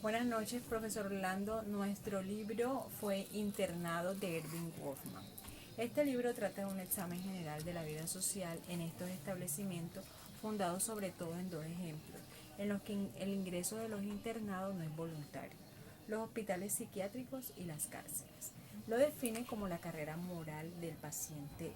Buenas noches, profesor Orlando. Nuestro libro fue Internado de Erving Goffman. Este libro trata de un examen general de la vida social en estos establecimientos, fundados sobre todo en dos ejemplos, en los que el ingreso de los internados no es voluntario: los hospitales psiquiátricos y las cárceles. Lo define como la carrera moral del paciente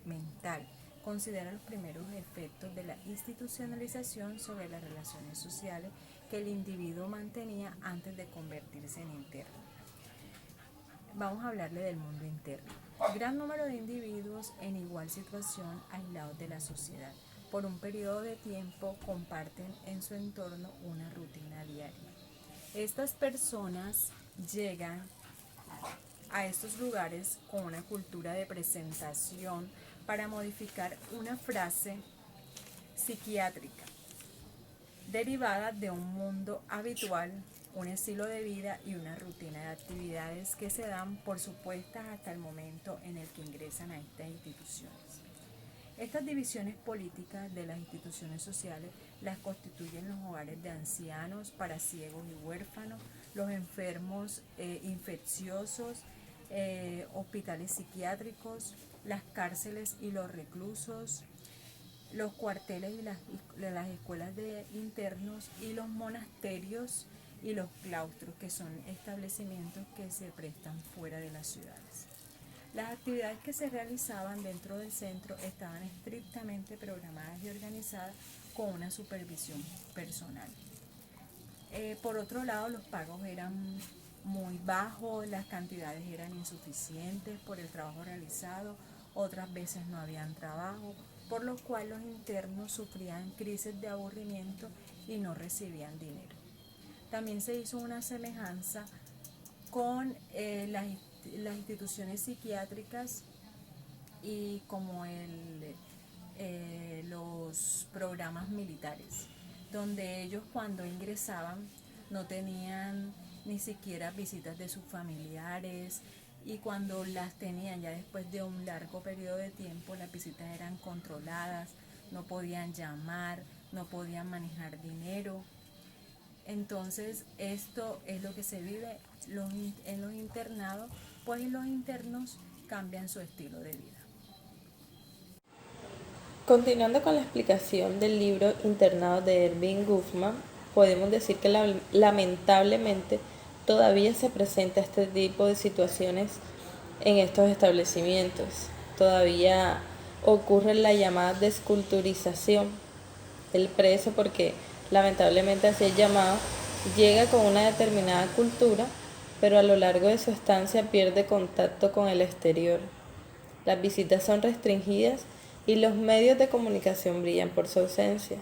mental. Considera los primeros efectos de la institucionalización sobre las relaciones sociales que el individuo mantenía antes de convertirse en interno. Vamos a hablarle del mundo interno. Gran número de individuos en igual situación, aislados de la sociedad. Por un periodo de tiempo comparten en su entorno una rutina diaria. Estas personas llegan a estos lugares con una cultura de presentación para modificar una frase psiquiátrica derivada de un mundo habitual, un estilo de vida y una rutina de actividades que se dan por supuestas hasta el momento en el que ingresan a estas instituciones. Estas divisiones políticas de las instituciones sociales las constituyen los hogares de ancianos para ciegos y huérfanos, los enfermos infecciosos, hospitales psiquiátricos, las cárceles y los reclusos, los cuarteles y las escuelas de internos y los monasterios y los claustros, que son establecimientos que se prestan fuera de las ciudades. Las actividades que se realizaban dentro del centro estaban estrictamente programadas y organizadas con una supervisión personal. Por otro lado, los pagos eran muy bajos, las cantidades eran insuficientes por el trabajo realizado, otras veces no habían trabajo, por lo cual los internos sufrían crisis de aburrimiento y no recibían dinero. También se hizo una semejanza con las instituciones psiquiátricas y como los programas militares, donde ellos cuando ingresaban no tenían ni siquiera visitas de sus familiares, y cuando las tenían ya después de un largo periodo de tiempo, las visitas eran controladas, no podían llamar, no podían manejar dinero. Entonces esto es lo que se vive en los internados, pues los internos cambian su estilo de vida. Continuando con la explicación del libro Internado de Erving Goffman, podemos decir que lamentablemente todavía se presenta este tipo de situaciones en estos establecimientos. Todavía ocurre la llamada desculturización. El preso, porque lamentablemente así es llamado, llega con una determinada cultura, pero a lo largo de su estancia pierde contacto con el exterior. Las visitas son restringidas y los medios de comunicación brillan por su ausencia.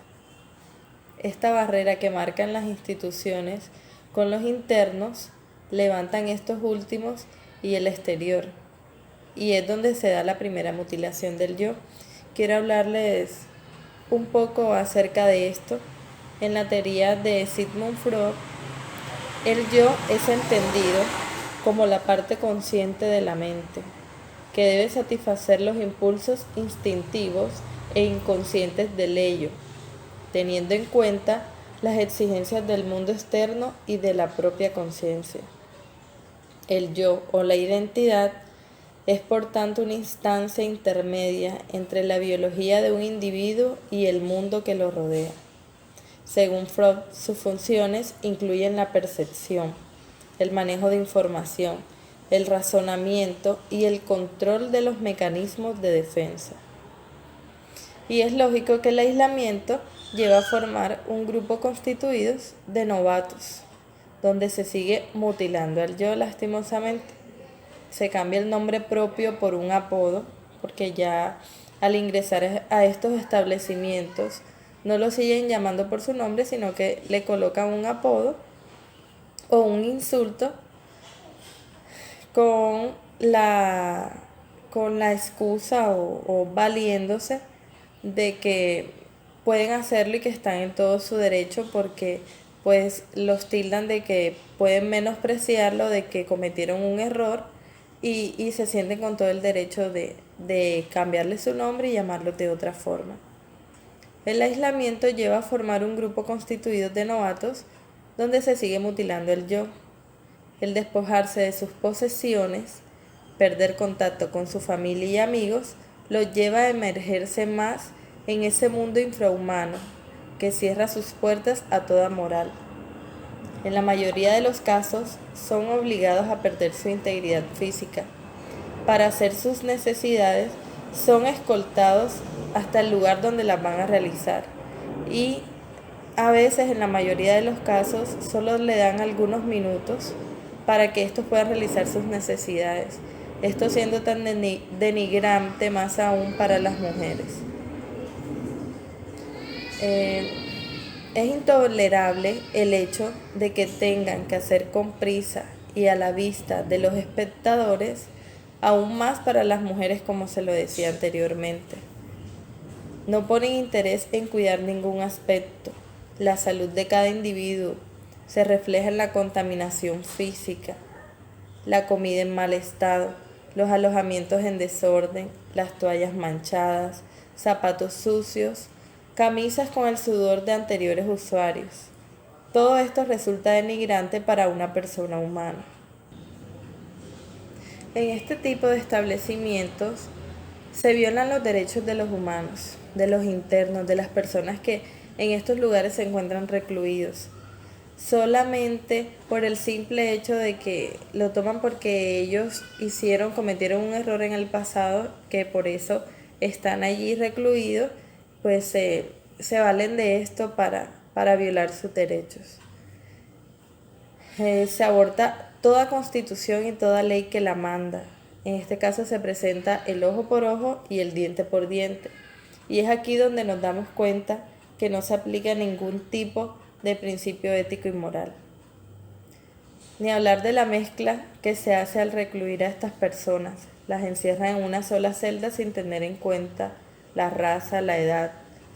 Esta barrera que marcan las instituciones con los internos levantan estos últimos y el exterior, y es donde se da la primera mutilación del yo. Quiero hablarles un poco acerca de esto. En la teoría de Sigmund Freud, el yo es entendido como la parte consciente de la mente, que debe satisfacer los impulsos instintivos e inconscientes del ello, teniendo en cuenta las exigencias del mundo externo y de la propia conciencia. El yo o la identidad es por tanto una instancia intermedia entre la biología de un individuo y el mundo que lo rodea. Según Freud, sus funciones incluyen la percepción, el manejo de información, el razonamiento y el control de los mecanismos de defensa. Y es lógico que el aislamiento lleva a formar un grupo constituido de novatos, donde se sigue mutilando al yo lastimosamente. Se cambia el nombre propio por un apodo, porque ya al ingresar a estos establecimientos no lo siguen llamando por su nombre, sino que le colocan un apodo o un insulto con la, con la excusa o valiéndose de que pueden hacerlo y que están en todo su derecho, porque pues los tildan de que pueden menospreciarlo, de que cometieron un error, y se sienten con todo el derecho de cambiarle su nombre y llamarlo de otra forma. El aislamiento lleva a formar un grupo constituido de novatos donde se sigue mutilando el yo. El despojarse de sus posesiones, perder contacto con su familia y amigos, lo lleva a emergerse más en ese mundo infrahumano que cierra sus puertas a toda moral. En la mayoría de los casos son obligados a perder su integridad física. Para hacer sus necesidades son escoltados hasta el lugar donde las van a realizar y a veces, en la mayoría de los casos, solo le dan algunos minutos para que estos puedan realizar sus necesidades, esto siendo tan denigrante más aún para las mujeres. Es intolerable el hecho de que tengan que hacer con prisa y a la vista de los espectadores, aún más para las mujeres, como se lo decía anteriormente. No ponen interés en cuidar ningún aspecto. La salud de cada individuo se refleja en la contaminación física, la comida en mal estado, los alojamientos en desorden, las toallas manchadas, zapatos sucios, camisas con el sudor de anteriores usuarios. Todo esto resulta denigrante para una persona humana. En este tipo de establecimientos se violan los derechos de los humanos, de los internos, de las personas que en estos lugares se encuentran recluidos, solamente por el simple hecho de que lo toman porque ellos cometieron un error en el pasado, que por eso están allí recluidos, pues se valen de esto para violar sus derechos. Se aborta toda constitución y toda ley que la manda. En este caso se presenta el ojo por ojo y el diente por diente. Y es aquí donde nos damos cuenta que no se aplica ningún tipo de principio ético y moral. Ni hablar de la mezcla que se hace al recluir a estas personas. Las encierran en una sola celda sin tener en cuenta la raza, la edad.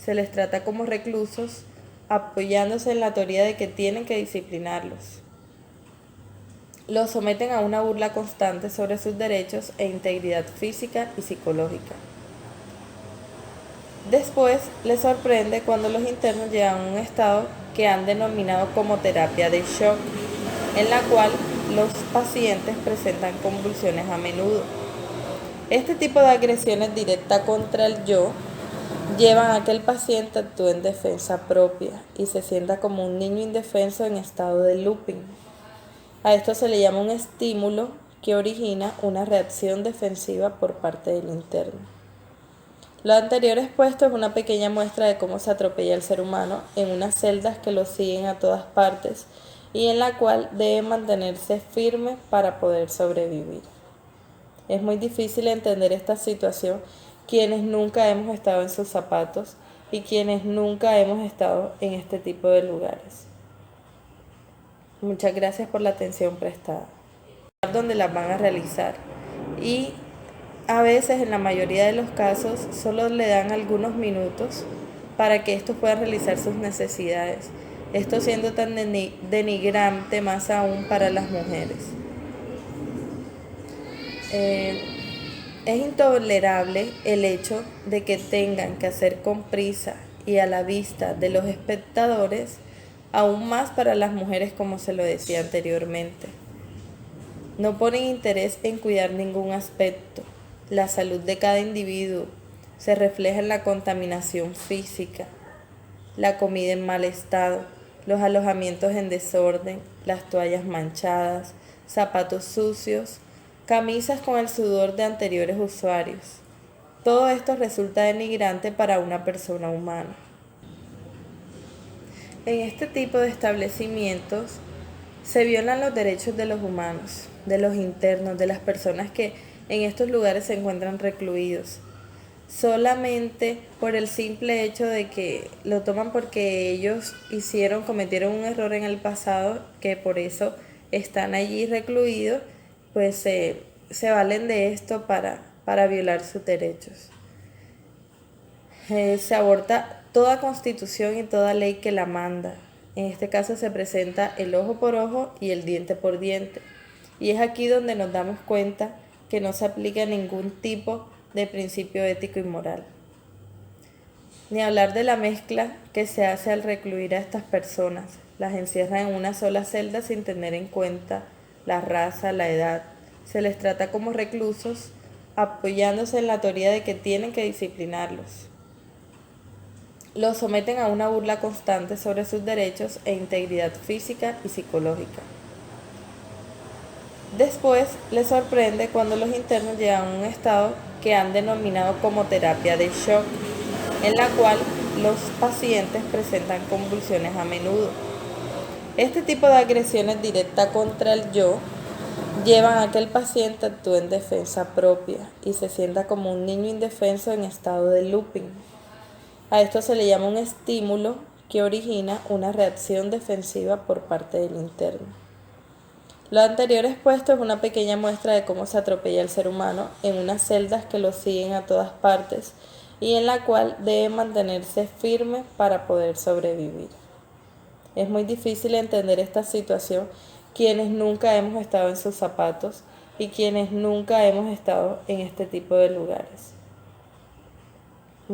Se les trata como reclusos, apoyándose en la teoría de que tienen que disciplinarlos. Los someten a una burla constante sobre sus derechos e integridad física y psicológica. Después les sorprende cuando los internos llegan a un estado que han denominado como terapia de shock, en la cual los pacientes presentan convulsiones a menudo. Este tipo de agresiones directas contra el yo llevan a que el paciente actúe en defensa propia y se sienta como un niño indefenso en estado de looping. A esto se le llama un estímulo que origina una reacción defensiva por parte del interno. Lo anterior expuesto es una pequeña muestra de cómo se atropella al ser humano en unas celdas que lo siguen a todas partes y en la cual debe mantenerse firme para poder sobrevivir. Es muy difícil entender esta situación quienes nunca hemos estado en sus zapatos y quienes nunca hemos estado en este tipo de lugares. Muchas gracias por la atención prestada. Donde las van a realizar y a veces, en la mayoría de los casos, solo le dan algunos minutos para que estos puedan realizar sus necesidades, esto siendo tan denigrante más aún para las mujeres. Es intolerable el hecho de que tengan que hacer con prisa y a la vista de los espectadores, aún más para las mujeres, como se lo decía anteriormente. No ponen interés en cuidar ningún aspecto. La salud de cada individuo se refleja en la contaminación física, la comida en mal estado, los alojamientos en desorden, las toallas manchadas, zapatos sucios, camisas con el sudor de anteriores usuarios. Todo esto resulta denigrante para una persona humana. En este tipo de establecimientos se violan los derechos de los humanos, de los internos, de las personas que en estos lugares se encuentran recluidos, solamente por el simple hecho de que lo toman porque ellos cometieron un error en el pasado, que por eso están allí recluidos, pues se valen de esto para violar sus derechos. Se aborta toda constitución y toda ley que la manda. En este caso se presenta el ojo por ojo y el diente por diente. Y es aquí donde nos damos cuenta que no se aplica ningún tipo de principio ético y moral. Ni hablar de la mezcla que se hace al recluir a estas personas. Las encierran en una sola celda sin tener en cuenta la raza, la edad. Se les trata como reclusos, apoyándose en la teoría de que tienen que disciplinarlos. Los someten a una burla constante sobre sus derechos e integridad física y psicológica. Después les sorprende cuando los internos llegan a un estado que han denominado como terapia de shock, en la cual los pacientes presentan convulsiones a menudo. Este tipo de agresiones directas contra el yo llevan a que el paciente actúe en defensa propia y se sienta como un niño indefenso en estado de looping. A esto se le llama un estímulo que origina una reacción defensiva por parte del interno. Lo anterior expuesto es una pequeña muestra de cómo se atropella al ser humano en unas celdas que lo siguen a todas partes y en la cual debe mantenerse firme para poder sobrevivir. Es muy difícil entender esta situación quienes nunca hemos estado en sus zapatos y quienes nunca hemos estado en este tipo de lugares.